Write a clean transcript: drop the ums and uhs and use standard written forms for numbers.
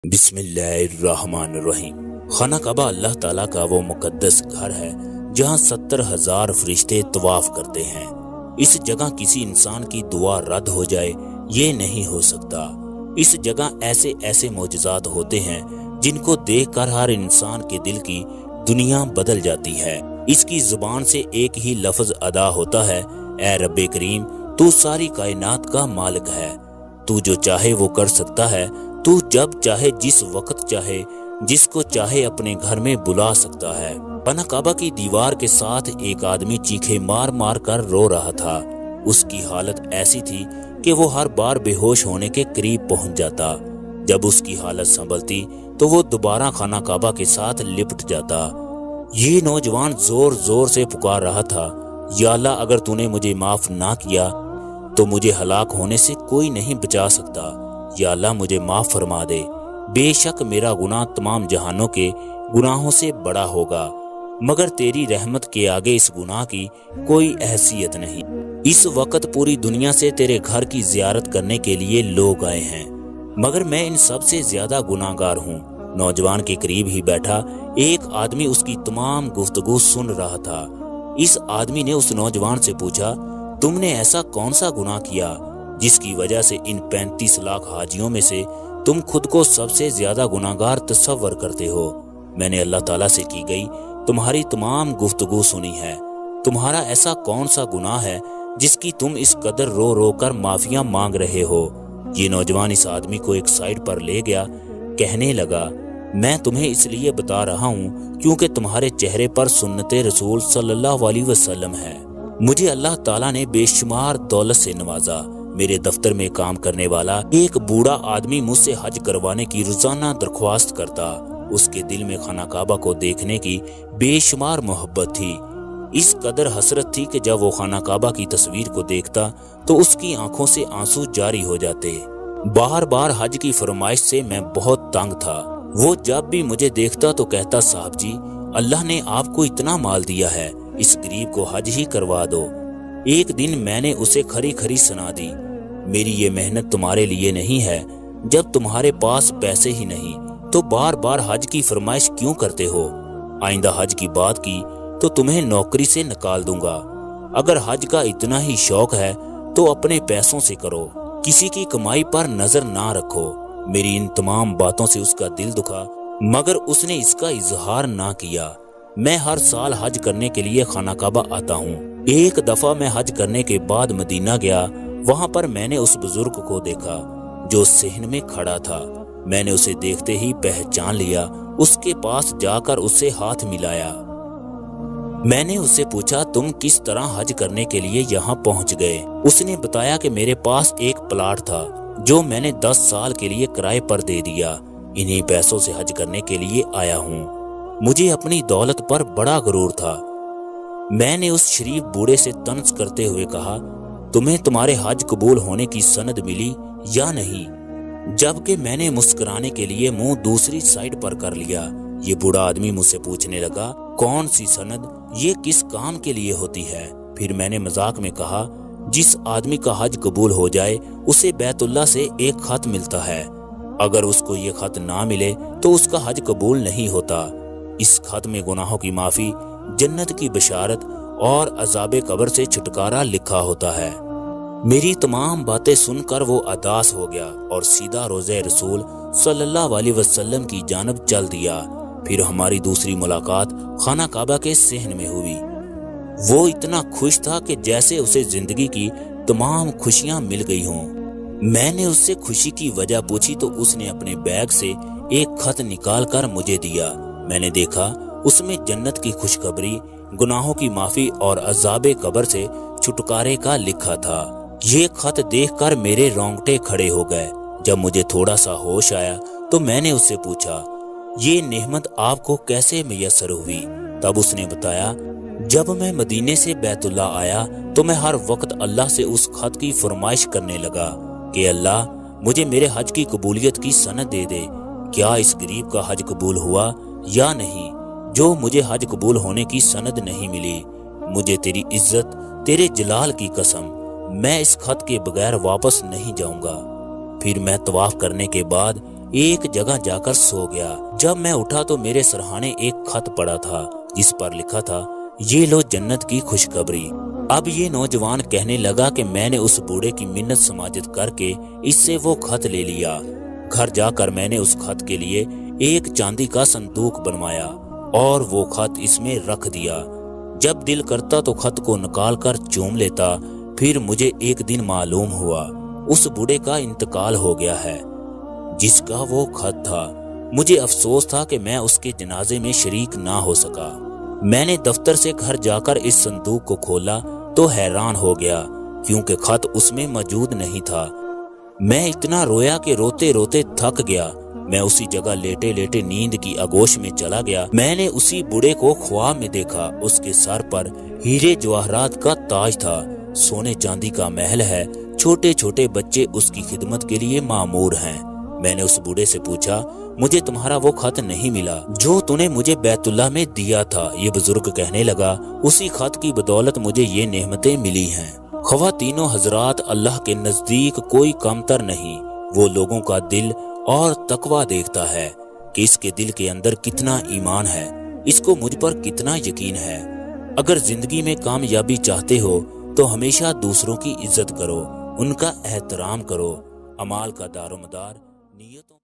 بسم اللہ الرحمن الرحیم۔ خانہ کعبہ اللہ تعالیٰ کا وہ مقدس گھر ہے جہاں 70,000 فرشتے طواف کرتے ہیں۔ اس جگہ کسی انسان کی دعا رد ہو جائے یہ نہیں ہو سکتا۔ اس جگہ ایسے ایسے معجزات ہوتے ہیں جن کو دیکھ کر ہر انسان کے دل کی دنیا بدل جاتی ہے۔ اس کی زبان سے ایک ہی لفظ ادا ہوتا ہے، اے رب کریم تو ساری کائنات کا مالک ہے، تو جو چاہے وہ کر سکتا ہے، تو جب چاہے جس وقت چاہے جس کو چاہے اپنے گھر میں بلا سکتا ہے۔ خانہ کعبہ کی دیوار کے ساتھ ایک آدمی چیخے مار مار کر رو رہا تھا۔ اس کی حالت ایسی تھی کہ وہ ہر بار بے ہوش ہونے کے قریب پہنچ جاتا۔ جب اس کی حالت سنبھلتی تو وہ دوبارہ خانہ کعبہ کے ساتھ لپٹ جاتا۔ یہ نوجوان زور زور سے پکار رہا تھا، یا اللہ اگر تو نے مجھے معاف نہ کیا تو مجھے ہلاک ہونے سے کوئی نہیں بچا سکتا۔ یا اللہ مجھے معاف فرما دے، بے شک میرا گناہ تمام جہانوں کے گناہوں سے بڑا ہوگا، مگر تیری رحمت کے آگے اس گناہ کی کوئی حیثیت نہیں۔ اس وقت پوری دنیا سے تیرے گھر کی زیارت کرنے کے لیے لوگ آئے ہیں، مگر میں ان سب سے زیادہ گناہ گار ہوں۔ نوجوان کے قریب ہی بیٹھا ایک آدمی اس کی تمام گفتگو سن رہا تھا۔ اس آدمی نے اس نوجوان سے پوچھا، تم نے ایسا کون سا گناہ کیا جس کی وجہ سے ان 35 لاکھ حاجیوں میں سے تم خود کو سب سے زیادہ گناہگار تصور کرتے ہو؟ میں نے اللہ تعالیٰ سے کی گئی تمہاری تمام گفتگو سنی ہے۔ تمہارا ایسا کون سا گناہ ہے جس کی تم اس قدر رو رو کر معافیاں مانگ رہے ہو؟ یہ نوجوان اس آدمی کو ایک سائڈ پر لے گیا، کہنے لگا، میں تمہیں اس لیے بتا رہا ہوں کیونکہ تمہارے چہرے پر سنت رسول صلی اللہ علیہ وسلم ہے۔ مجھے اللہ تعالیٰ نے بے شمار دولت سے نوازا۔ میرے دفتر میں کام کرنے والا ایک بوڑھا آدمی مجھ سے حج کروانے کی روزانہ درخواست کرتا۔ اس کے دل میں خانہ کعبہ کو دیکھنے کی بے شمار محبت تھی۔ اس قدر حسرت تھی کہ جب وہ خانہ کعبہ کی تصویر کو دیکھتا تو اس کی آنکھوں سے آنسو جاری ہو جاتے۔ بار بار حج کی فرمائش سے میں بہت تنگ تھا۔ وہ جب بھی مجھے دیکھتا تو کہتا، صاحب جی اللہ نے آپ کو اتنا مال دیا ہے، اس غریب کو حج ہی کروا دو۔ ایک دن میں نے اسے کھری کھری سنا دی، میری یہ محنت تمہارے لیے نہیں ہے، جب تمہارے پاس پیسے ہی نہیں تو بار بار حج کی فرمائش کیوں کرتے ہو؟ آئندہ حج کی بات کی تو تمہیں نوکری سے نکال دوں گا۔ اگر حج کا اتنا ہی شوق ہے تو اپنے پیسوں سے کرو، کسی کی کمائی پر نظر نہ رکھو۔ میری ان تمام باتوں سے اس کا دل دکھا، مگر اس نے اس کا اظہار نہ کیا۔ میں ہر سال حج کرنے کے لیے خانہ کعبہ آتا ہوں۔ ایک دفعہ میں حج کرنے کے بعد مدینہ گیا، وہاں پر میں نے اس بزرگ کو دیکھا جو صحن میں کھڑا تھا۔ میں نے اسے دیکھتے ہی پہچان لیا، اس کے پاس جا کر اسے ہاتھ ملایا۔ میں نے اس سے پوچھا، تم کس طرح حج کرنے کے لیے یہاں پہنچ گئے؟ اس نے بتایا کہ میرے پاس ایک پلاٹ تھا جو میں نے 10 سال کے لیے کرائے پر دے دیا، انہی پیسوں سے حج کرنے کے لیے آیا ہوں۔ مجھے اپنی دولت پر بڑا غرور تھا۔ میں نے اس شریف بوڑھے سے طنز کرتے ہوئے کہا، تمہیں تمہارے حج قبول ہونے کی سند ملی یا نہیں؟ جبکہ میں نے مسکرانے کے لیے منہ دوسری سائڈ پر کر لیا۔ یہ بوڑھا آدمی مجھ سے پوچھنے لگا، کون سی سند؟ یہ کس کام کے لیے ہوتی ہے؟ پھر میں نے مذاق میں کہا، جس آدمی کا حج قبول ہو جائے اسے بیت اللہ سے ایک خط ملتا ہے، اگر اس کو یہ خط نہ ملے تو اس کا حج قبول نہیں ہوتا۔ اس خط میں گناہوں کی معافی، جنت کی بشارت اور عذاب قبر سے چھٹکارا لکھا ہوتا ہے۔ میری تمام باتیں سن کر وہ اداس ہو گیا اور سیدھا روضہ رسول صلی اللہ علیہ وسلم کی جانب چل دیا۔ پھر ہماری دوسری ملاقات خانہ کعبہ کے صحن میں ہوئی۔ وہ اتنا خوش تھا کہ جیسے اسے زندگی کی تمام خوشیاں مل گئی ہوں۔ میں نے اس سے خوشی کی وجہ پوچھی تو اس نے اپنے بیگ سے ایک خط نکال کر مجھے دیا۔ میں نے دیکھا اس میں جنت کی خوشخبری، گناہوں کی معافی اور عذاب قبر سے چھٹکارے کا لکھا تھا۔ یہ خط دیکھ کر میرے رونگٹے کھڑے ہو گئے۔ جب مجھے تھوڑا سا ہوش آیا تو میں نے اس سے پوچھا، یہ نعمت آپ کو کیسے میسر ہوئی؟ تب اس نے بتایا، جب میں مدینے سے بیت اللہ آیا تو میں ہر وقت اللہ سے اس خط کی فرمائش کرنے لگا کہ اللہ مجھے میرے حج کی قبولیت کی سند دے دے۔ کیا اس غریب کا حج قبول ہوا یا نہیں؟ جو مجھے حج قبول ہونے کی سند نہیں ملی، مجھے تیری عزت، تیرے جلال کی قسم، میں اس خط کے بغیر واپس نہیں جاؤں گا۔ پھر میں طواف کرنے کے بعد ایک جگہ جا کر سو گیا۔ جب میں اٹھا تو میرے سرہانے ایک خط پڑا تھا جس پر لکھا تھا، یہ لو جنت کی خوشخبری۔ اب یہ نوجوان کہنے لگا کہ میں نے اس بوڑھے کی منت سماجت کر کے اس سے وہ خط لے لیا۔ گھر جا کر میں نے اس خط کے لیے ایک چاندی کا صندوق بنوایا اور وہ خط اس میں رکھ دیا۔ جب دل کرتا تو خط کو نکال کر چوم لیتا۔ پھر مجھے ایک دن معلوم ہوا اس بوڑھے کا انتقال ہو گیا ہے جس کا وہ خط تھا۔ مجھے افسوس تھا کہ میں اس کے جنازے میں شریک نہ ہو سکا۔ میں نے دفتر سے گھر جا کر اس صندوق کو کھولا تو حیران ہو گیا کیونکہ خط اس میں موجود نہیں تھا۔ میں اتنا رویا کہ روتے روتے تھک گیا۔ میں اسی جگہ لیٹے لیٹے نیند کی آغوش میں چلا گیا۔ میں نے اسی بوڑھے کو خواب میں دیکھا۔ اس کے سر پر ہیرے جواہرات کا تاج تھا، سونے چاندی کا محل ہے، چھوٹے چھوٹے بچے اس کی خدمت کے لیے مامور ہیں۔ میں نے اس بوڑھے سے پوچھا، مجھے تمہارا وہ خط نہیں ملا جو تو نے مجھے بیت اللہ میں دیا تھا؟ یہ بزرگ کہنے لگا، اسی خط کی بدولت مجھے یہ نعمتیں ملی ہیں۔ خواتین و حضرات، اللہ کے نزدیک کوئی کمتر نہیں۔ وہ لوگوں کا دل اور تقوی دیکھتا ہے کہ اس کے دل کے اندر کتنا ایمان ہے، اس کو مجھ پر کتنا یقین ہے۔ اگر زندگی میں کامیابی چاہتے ہو تو ہمیشہ دوسروں کی عزت کرو، ان کا احترام کرو۔ اعمال کا دار و مدار نیتوں